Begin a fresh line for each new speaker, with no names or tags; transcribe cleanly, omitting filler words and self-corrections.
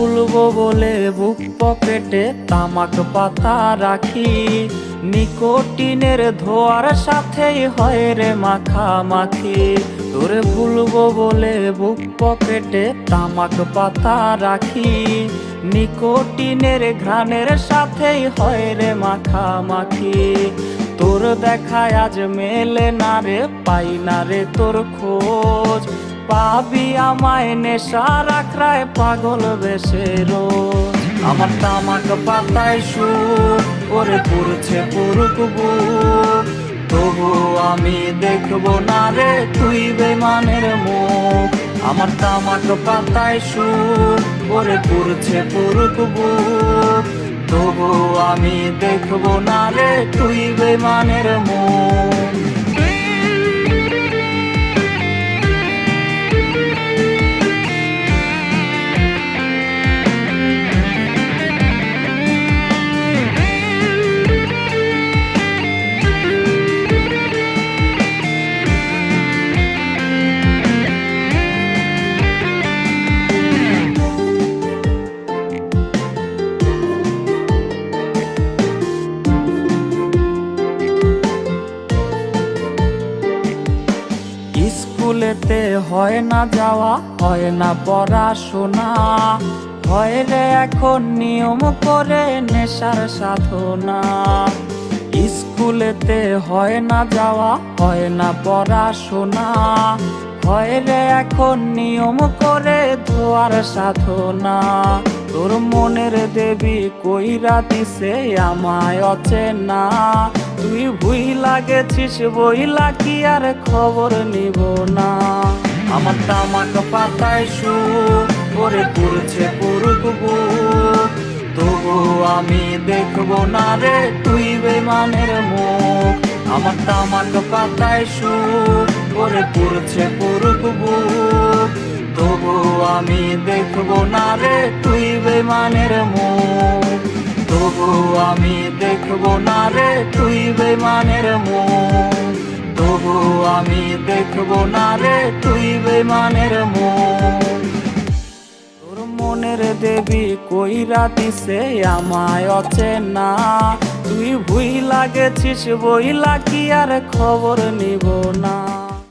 ভুলবো বলে বুক পকেটে তামাক পাতা রাখি, নিকোটিনের ধোয়ার সাথেই হয় রে মাখামাখি। তোরে ভুলবো বলে বুক পকেটে তামাক পাতা রাখি, নিকোটিনের ঘ্রাণের সাথেই হয় রে মাখামাখি। তোর দেখায় আজ মেলে না রে, পাই না রে তোর খোঁজ, পাবি আমায় নেশার আখড়ায় পাগল বেশে রোজ। আমার তামাক পাতায় সুর ওরে পুরছে পুরুক বুক, তবু আমি দেখবো না রে তুই বেমানের মুখ। আমার তামাক পাতায় সুর ওরে পুরছে পুরুক বুক, তবু আমি দেখবো না রে তুই বেমানের মুখ। স্কুলেতে হয় না যাওয়া, হয় না পড়াশোনা, হয় রে এখন নিয়ম করে নেশার সাধনা। স্কুলেতে হয় না যাওয়া, হয় না পড়াশোনা, হয় রে এখন নিয়ম করে ধোয়ার সাধনা। তোর মনের দেবী কইরা দিছে আমায় অচেনা, তুই ভুইলা গেছিস বইলা কি আর খবর নিব না। আমার তামাক পাতায় সুর ওরে পুরছে পুরুক বুক, তবু আমি দেখবো না রে তুই বেমানের মুখ। আমার তামাক পাতায় সুর ওরে পুরছে পুরুক বুক, তবু আমি দেখবো না রে তুই বেমানের মুখ। তবু আমি দেখবো না রে তুই বেমানের মুখ, তবু আমি দেখবো না রে তুই বেমানের মুখ। তোর মনের দেবী কইরা দিছে আমায় অচেনা, তুই ভুইলা গেছিস বইলা কি আর খবর নিব না।